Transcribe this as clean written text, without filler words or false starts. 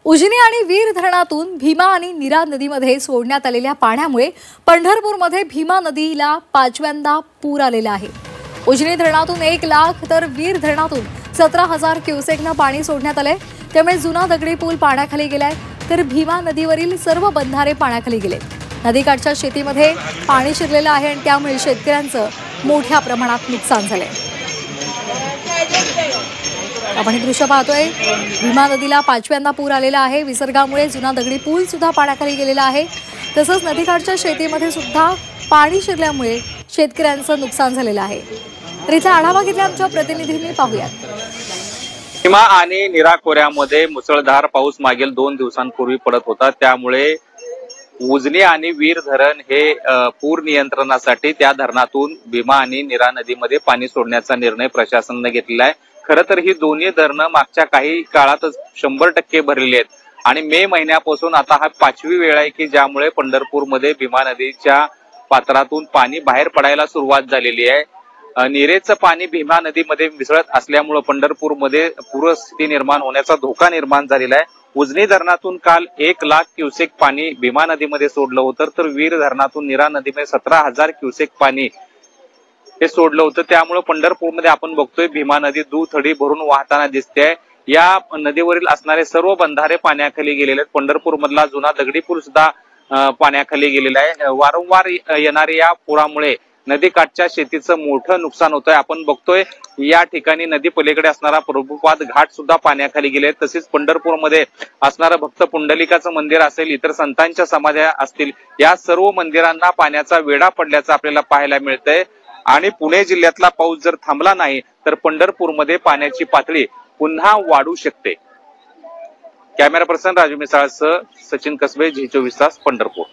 उजनी आणि वीर धरणातून भीमा आणि नीरा नदीमध्ये सोडण्यात आलेल्या पाण्यामुळे पंढरपूरमध्ये भीमा नदीला पाचव्यांदा पूर आलेला आहे। उजनी धरणातून 1 लाख तर वीर धरणातून 17,000 क्युसेकनं पाणी सोडण्यात आले। त्यामुळे जुना दगडी पूल पाण्याखाली गेलाय, तर भीमा नदीवरील सर्व बंधारे पाण्याखाली गेले। नदीकाठच्या शेतीमध्ये पाणी शिरलेलं आहे आणि त्यामुळे शेतकऱ्यांचं मोठ्या प्रमाणात नुकसान झालंय। आपण हे दृश्य पाहतोय, भीमा नदीला पाचव्यांदा पूर आलेला आहे। विसर्गामुळे जुना दगडी पूल सुद्धा पाण्याखाली गेलेला आहे। तसंच नदीकाठच्या शेतीमध्ये सुद्धा पाणी शिरल्यामुळे शेतकऱ्यांचं नुकसान झालेलं आहे। तर इथला आढावा घेतला आमच्या प्रतिनिधींनी, पाहूयात। भीमा आणि नीरा खोऱ्यामध्ये मुसळधार पाऊस मागील 2 दिवसांपूर्वी पडत होता। त्यामुळे उजनी आणि वीर धरण हे पूर नियंत्रणासाठी त्या धरणातून भीमा आणि नीरा नदीमध्ये पाणी सोडण्याचा निर्णय प्रशासनाने घेतलेला आहे। खरं तर ही दोन्ही धरणं मागच्या काही काळातच 100% भरलेली आहेत आणि मे महिन्यापासून आता हा 5वी वेळ आहे की ज्यामुळे पंढरपूरमध्ये भीमा नदीच्या पात्रातून पाणी बाहेर पडायला सुरुवात झालेली आहे। नीरेचं पाणी भीमा नदीमध्ये मिसळत असल्यामुळे पंढरपूरमध्ये पूरस्थिती निर्माण होण्याचा धोका निर्माण झालेला आहे। उजनी धरणातून काल 1 लाख क्युसेक पाणी भीमा नदीमध्ये सोडलं होतं, तर वीर धरणातून नीरा नदीमध्ये 17,000 क्युसेक पाणी हे सोडलं होतं। त्यामुळे पंढरपूरमध्ये आपण बघतोय भीमा नदी दुथडी भरून वाहताना दिसते। या नदीवरील असणारे सर्व बंधारे पाण्याखाली गेलेले आहेत। पंढरपूर मधला जुना दगडी पूल सुद्धा पाण्याखाली गेलेला आहे। वारंवार येणाऱ्या या पुरामुळे नदीकाठच्या शेतीचं मोठं नुकसान होतंय। आपण बघतोय या ठिकाणी नदी पलीकडे असणारा प्रभुपाद घाट सुद्धा पाण्याखाली गेले। तसेच पंढरपूरमध्ये असणारं भक्त पुंडलिकाचं मंदिर असेल, इतर संतांच्या समाध्या असतील, या सर्व मंदिरांना पाण्याचा वेढा पडल्याचं आपल्याला पाहायला मिळतंय। आणि पुणे जिल्ह्यातला पाऊस जर थांबला नाही तर पंढरपूरमध्ये पाण्याची पातळी पुन्हा वाढू शकते। कॅमेरा पर्सन राजू मिसाळसह सचिन कसबे, झी 24 तास, पंढरपूर।